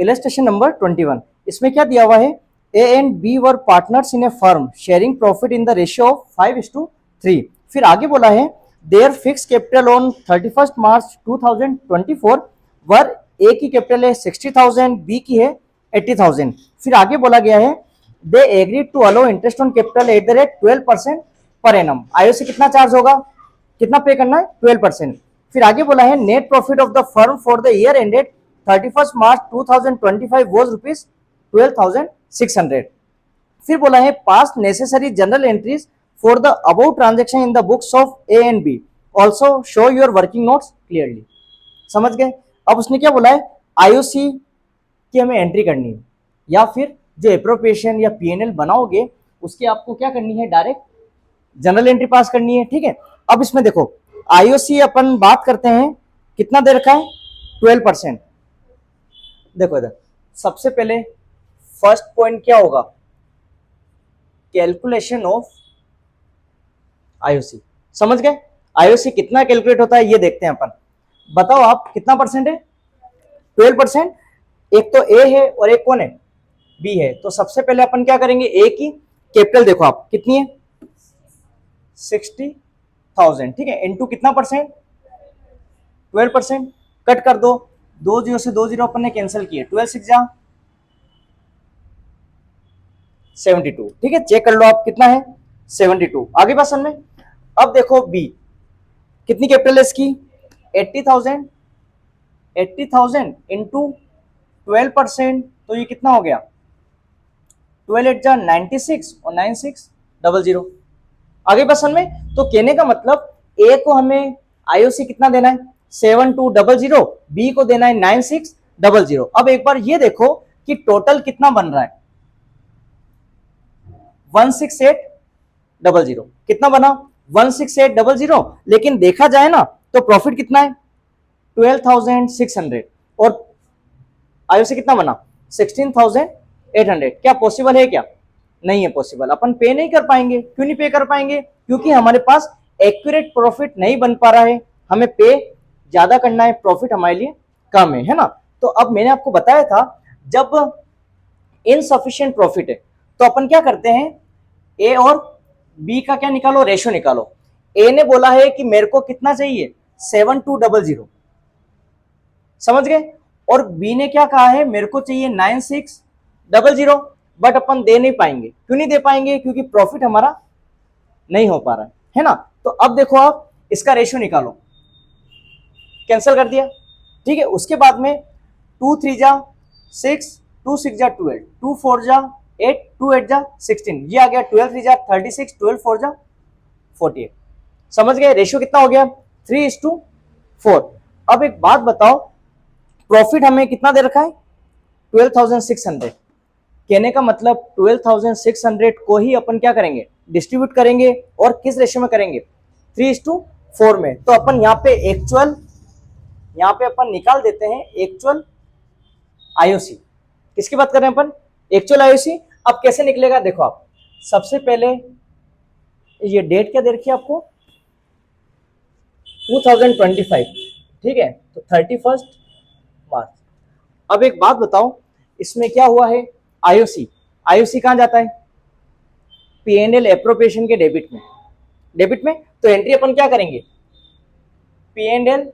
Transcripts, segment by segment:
Illustration number 21। इसमें क्या दिया हुआ है, A and B were partners in a firm sharing profit in the ratio of 5:3। फिर आगे बोला है their fixed capital on 31 March 2024 were A की कैपिटल है 60,000, बी की है 80,000। फिर आगे बोला गया है they agreed to allow interest on capital at the rate 12% per annum. IOC कितना चार्ज होगा, कितना पे करना है, 12%। फिर आगे बोला है net profit of the firm for the year ended 31 March 2025 was rupees 12,600। फिर बोला है pass necessary journal entries for the above transaction in the books of A and B, also show your working notes clearly. समझ गए। अब उसने क्या बोला है, आईओसी की हमें एंट्री करनी है, या फिर जो एप्रोप्रिएशन या पीएनएल बनाओगे उसकी आपको क्या करनी है, डायरेक्ट जनरल एंट्री पास करनी है। ठीक है। अब इसमें देखो आईओसी अपन बात करते हैं कितना दे रखा है, 12%। देखो इधर सबसे पहले फर्स्ट पॉइंट क्या होगा, कैलकुलेशन ऑफ आईओसी। समझ गए। आईओसी कितना कैलकुलेट होता है ये देखते हैं अपन। बताओ आप कितना परसेंट है, 12%। एक तो ए है और एक कौन है, बी है। तो सबसे पहले अपन क्या करेंगे, ए की कैपिटल देखो आप कितनी है, 60,000। ठीक है। इनटू कितना परसेंट, 12%। कट कर दो, 2 जीरो से 2 जीरो अपन ने कैंसिल किए, 12 6 जा 72। ठीक है। चेक कर लो आप कितना है, 72। आगे बात समझ में। अब देखो बी कितनी कैपिटल है इसकी, 80,000। 80,000 इंटू 12%, तो ये कितना हो गया, 12 8 जा 96 और 9600। आगे बस में। तो कहने का मतलब ए को हमें आईओसी कितना देना है, 7200, बी को देना है 9600। अब एक बार ये देखो कि टोटल कितना बन रहा है, 16800। कितना बना, 16800। लेकिन देखा जाए ना तो प्रॉफिट कितना है, 12,600 और आईओसी कितना बना, 16,800। क्या पॉसिबल है, क्या नहीं है पॉसिबल। अपन पे नहीं कर पाएंगे। क्यों नहीं पे कर पाएंगे, क्योंकि हमारे पास एक्यूरेट प्रॉफिट नहीं बन पा रहा है। हमें पे ज्यादा करना है, प्रॉफिट हमारे लिए कम है ना। तो अब मैंने आपको बताया था जब इनसफिशिएंट प्रॉफिट है तो अपन क्या करते हैं, ए और बी का क्या निकालो, रेशो निकालो। ए ने बोला है कि मेरे को कितना चाहिए, 7200। समझ गए। और बी ने क्या कहा है, मेरे को चाहिए 9600। बट अपन दे नहीं पाएंगे। क्यों नहीं दे पाएंगे, क्योंकि प्रॉफिट हमारा नहीं हो पा रहा है ना। तो अब देखो आप इसका रेशियो निकालो, कैंसिल कर दिया। ठीक है। उसके बाद में 2 3 जा 6, 2 6 जा 12, 2 4 जा 8, 2 8 जा 16, ये आ गया 12 3 जा 36, 12 4 जा 48। समझ गए। रेशियो कितना हो गया, 3:4। अब एक बात बताओ, प्रॉफिट हमें कितना दे रखा है, 12,600। कहने का मतलब 12,600 को ही अपन क्या करेंगे, डिस्ट्रीब्यूट करेंगे। और किस रेशियो में करेंगे, 3:4 में। तो अपन यहाँ पे एक्चुअल, यहाँ पे अपन निकाल देते हैं एक्चुअल आईओसी। किसकी बात कर रहे हैं अपन, एक्चुअल आईओसी। अब कैसे निकलेगा, देखो आप सबसे पहले ये डेट क्या दे रखी है आपको, 2025। ठीक है। तो 31 मार्च। अब एक बात बताओ, इसमें क्या हुआ है, आईओसी। आईओसी कहां जाता है, पीएनएल एप्रोप्रिएशन के डेबिट में। डेबिट में तो एंट्री अपन क्या करेंगे, PNL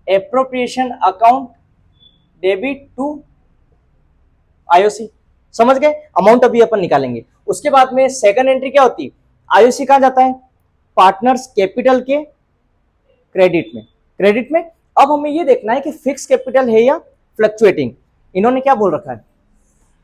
appropriation account debit to IOC. समझ गए। अमाउंट अभी अपन निकालेंगे। उसके बाद में सेकंड एंट्री क्या होती है, आईओसी कहां जाता है, पार्टनर्स कैपिटल के क्रेडिट में। क्रेडिट में अब हमें ये देखना है कि फिक्स कैपिटल है या फ्लक्चुएटिंग। इन्होंने क्या बोल रखा है,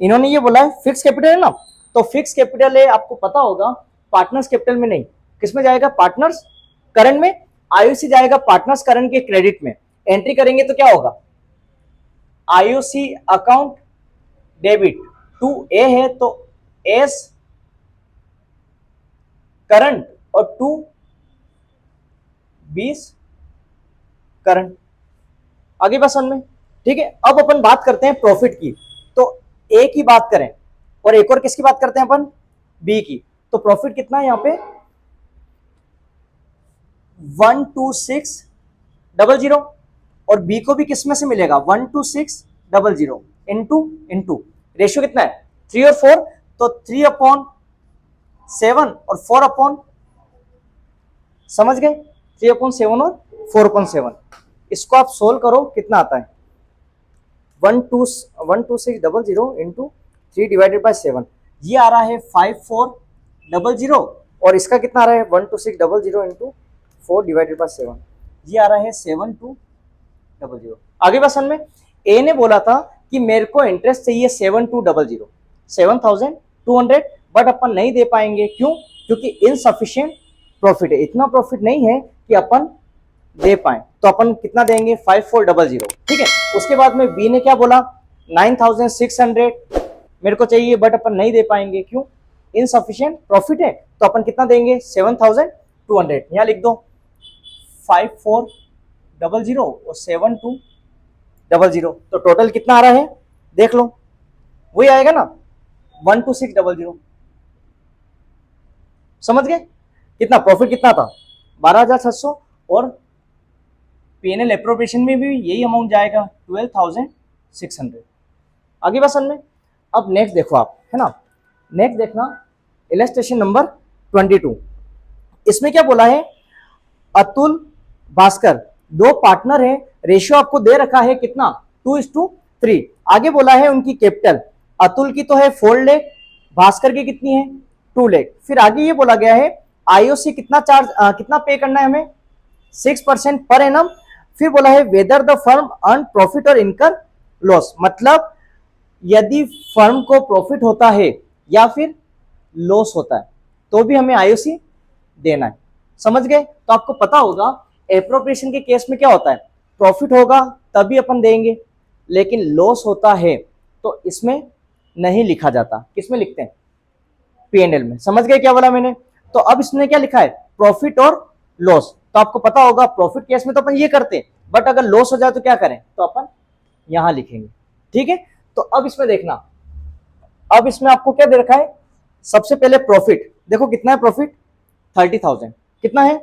इन्होंने ये बोला है फिक्स कैपिटल है ना, तो फिक्स कैपिटल है, आपको पता होगा पार्टनर्स कैपिटल में नहीं, किसमें जाएगा, पार्टनर्स करंट में। आईओसी जाएगा पार्टनर्स करंट के क्रेडिट में। एंट्री करेंगे तो क्या होगा, आईओसी अकाउंट डेबिट टू ए है तो एस करंट और टू 20 करंट। आगे बात समझ में। ठीक है। अब अपन बात करते हैं प्रॉफिट की। तो ए की बात करें और एक और किसकी बात करते हैं अपन, बी की। तो प्रॉफिट कितना है यहाँ पे, 12600। और बी को भी किस में से मिलेगा, 12600। 00 इंटू रेशियो कितना है 3 और 4, तो 3/7 और 4/, समझ गए, 3/7 और 4/7। इसको आप सोल्व करो, कितना आता है 12600 इंटू 3/7, ये आ रहा है 5400, और इसका कितना आ रहा है 12600 इंटू 4/7, ये आ रहा है 7200। आगे बात समझ में, ए ने बोला था कि मेरे को इंटरेस्ट चाहिए 7200 7200, बट अपन नहीं दे पाएंगे, क्यों, क्योंकि इनसफिशिएंट प्रॉफिट है, इतना प्रॉफिट नहीं है कि अपन दे पाए, तो अपन कितना देंगे 5400, ठीक है। उसके बाद में बी ने क्या बोला 9600 मेरे को चाहिए, बट अपन नहीं दे पाएंगे, क्यों, इनसफिशिएंट प्रॉफिट है, तो अपन कितना देंगे 7200, यहां लिख दो 5400 और 7200, तो टोटल कितना आ रहा है देख लो, वही आएगा ना 12600, समझ गए, कितना प्रॉफिट कितना था 12600, और पीएनएल एप्रोप्रिएशन में भी यही अमाउंट जाएगा 12600। आगे बात समझ में, अब नेक्स्ट देखो आप, है ना, नेक्स्ट देखना इलस्ट्रेशन नंबर 22, इसमें क्या बोला है, अतुल भास्कर दो पार्टनर है, रेशियो आपको दे रखा है कितना 2:3, आगे बोला है उनकी कैपिटल, अतुल की तो है 4 लाख, भास्कर की कितनी है 2 लाख, फिर आगे ये बोला गया है आईओसी कितना चार्ज कितना पे करना है हमें 6% पर एनम, फिर बोला है whether the firm earn profit और इनकर लॉस, मतलब यदि फर्म को प्रॉफिट होता है या फिर लॉस होता है तो भी हमें आईओसी देना है, समझ गए। तो आपको पता होगा एप्रोप्रिएशन के केस में क्या होता है, प्रॉफिट होगा तभी अपन देंगे, लेकिन लॉस होता है तो इसमें नहीं लिखा जाता, किसमें लिखते हैं पीएनएल में, समझ गए क्या बोला मैंने। तो अब इसमें क्या लिखा है प्रॉफिट और लॉस, तो आपको पता होगा प्रॉफिट केस में तो अपन ये करते हैं, बट अगर लॉस हो जाए तो क्या करें, तो अपन यहां लिखेंगे, ठीक है। तो अब इसमें देखना, अब इसमें आपको क्या दे रखा है, सबसे पहले प्रॉफिट देखो कितना है प्रॉफिट 30,000, कितना है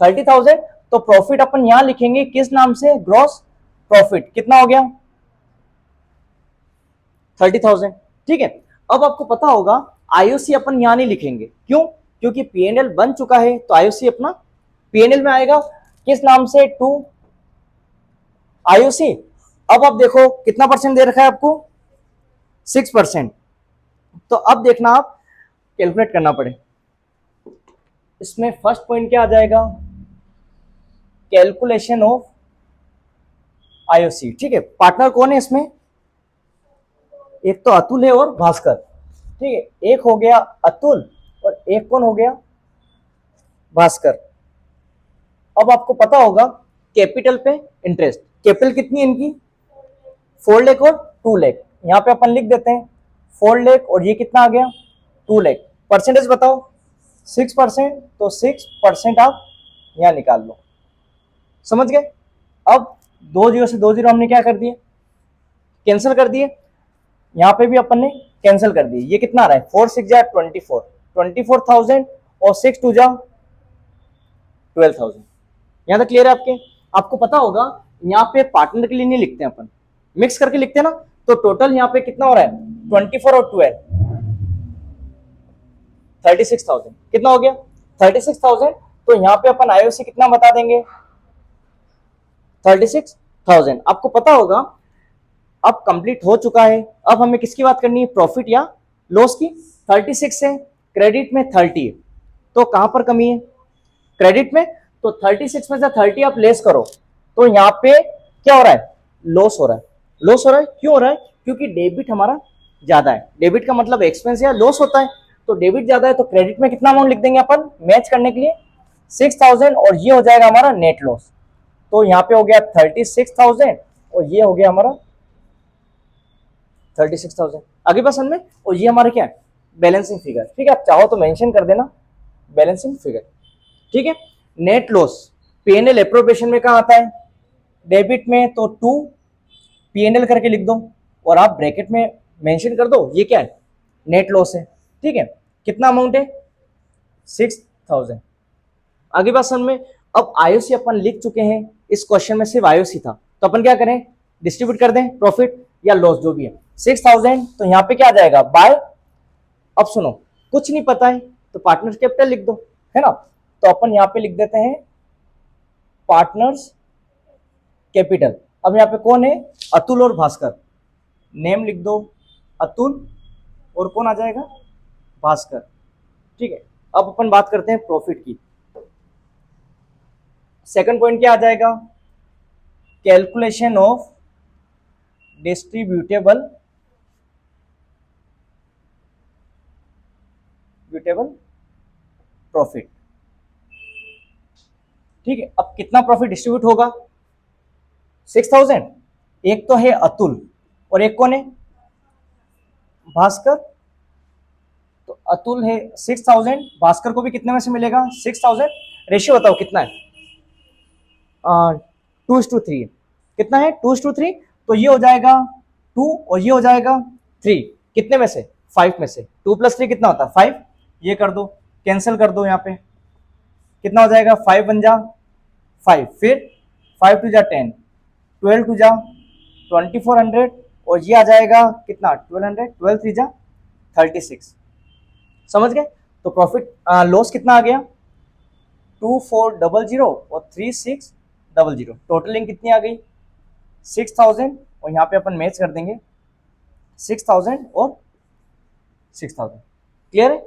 30,000, तो प्रॉफिट अपन यहां लिखेंगे किस नाम से, ग्रॉस प्रॉफिट, कितना हो गया 30,000, ठीक है। अब आपको पता होगा आईओसी अपन यहां नहीं लिखेंगे, क्यों, क्योंकि पीएनएल बन चुका है, तो आईओसी अपना पीएनएल में आएगा किस नाम से, टू आईओसी। अब आप देखो कितना परसेंट दे रखा है आपको 6%, तो अब देखना आप कैलकुलेट करना पड़े, इसमें फर्स्ट पॉइंट क्या आ जाएगा, कैलकुलेशन ऑफ आईओसी, ठीक है। पार्टनर कौन है इसमें, एक तो अतुल है और भास्कर, ठीक है, एक हो गया अतुल और एक कौन हो गया भास्कर। अब आपको पता होगा कैपिटल पे इंटरेस्ट, कैपिटल कितनी है इनकी 4 लाख और 2 लाख, यहां पे अपन लिख देते हैं 4 लाख और ये कितना आ गया 2 लाख, परसेंटेज बताओ 6%, तो 6% आप यहां निकाल लो, समझ गए। अब 2 0 से 2 0 हमने क्या कर दिए, कैंसिल कर दिए, यहां पे भी अपन ने कैंसिल कर दिए, ये कितना आ रहा है 4 6 जा 24,000 और 6 2 जा 12,000, यहां तक क्लियर है आपके। आपको पता होगा यहाँ पे पार्टनर के लिए नहीं लिखते हैं अपन, मिक्स करके लिखते हैं ना, तो टोटल यहाँ पे कितना हो रहा है 24 और 12 36,000, कितना हो गया 36,000, तो यहाँ पे अपन आईओसी कितना बता देंगे 36,000। आपको पता होगा अब कंप्लीट हो चुका है, अब हमें किसकी बात करनी है, प्रॉफिट या लॉस की। 36 है, क्रेडिट में 30 है, तो कहां पर कमी है क्रेडिट में, तो 36 में से 30 आप लेस करो, तो यहाँ पे क्या हो रहा है लॉस हो रहा है, लॉस हो रहा है, क्यों हो रहा है, क्योंकि डेबिट हमारा ज्यादा है, डेबिट का मतलब एक्सपेंस या लॉस होता है, तो डेबिट ज्यादा है, तो क्रेडिट में कितना अमाउंट लिख देंगे अपन मैच करने के लिए 6,000, और ये हो जाएगा हमारा नेट लॉस, तो यहाँ पे हो गया 36,000 और ये हो गया हमारा 36,000, आगे बात समझ में। और ये हमारा क्या है बैलेंसिंग फिगर, ठीक है, आप चाहो तो मेंशन कर देना बैलेंसिंग फिगर, ठीक है। नेट लॉस पीएनएल एप्रोप्रिएशन में कहां आता है डेबिट में, तो 2 पीएनएल करके लिख दो और आप ब्रैकेट में मेंशन कर दो ये क्या है नेट लॉस है, ठीक है। कितना अमाउंट है 6,000, आगे बात समझ में। अब आईओसी अपन लिख चुके हैं, इस क्वेश्चन में सिर्फ आईओसी था, तो अपन क्या करें डिस्ट्रीब्यूट कर दें प्रॉफिट, या लॉस जो भी है 6000, तो यहाँ पे क्या आ जाएगा बाय। अब सुनो, कुछ नहीं पता है तो पार्टनर्स कैपिटल लिख दो, है ना। तो अपन यहाँ पे लिख देते हैं पार्टनर्स कैपिटल। अब यहाँ पे कौन है, अतुल और भास्कर, नेम लिख दो अतुल और कौन आ जाएगा, भास्कर, ठीक है। अब अपन बात करते हैं प्रॉफिट की। सेकंड पॉइंट क्या आ जाएगा, कैलकुलेशन ऑफ डिस्ट्रीब्यूटेबल प्रॉफिट, ठीक है। अब कितना प्रॉफिट डिस्ट्रीब्यूट होगा, 6000। एक तो है अतुल और एक कौन है, भास्कर। तो अतुल है 6000, भास्कर को भी कितने में से मिलेगा 6000। रेशियो बताओ कितना है, 2:3। कितना है 2:3, तो ये हो जाएगा 2 और ये हो जाएगा 3। कितने में से, 5 में से। 2 + 3 कितना होता है 5। ये कर दो, कैंसिल कर दो, यहाँ पे कितना हो जाएगा 5 बन जा 5, फिर 5 2 जा 10, 12 2 जा 2400 और ये आ जाएगा कितना 1200, 12 3 जा 36। समझ गए। तो प्रॉफिट लॉस कितना आ गया 2400 और 3600, टोटलिंग कितनी आ गई 6000। और यहाँ पे अपन मैच कर देंगे 6000 और 6000। क्लियर है।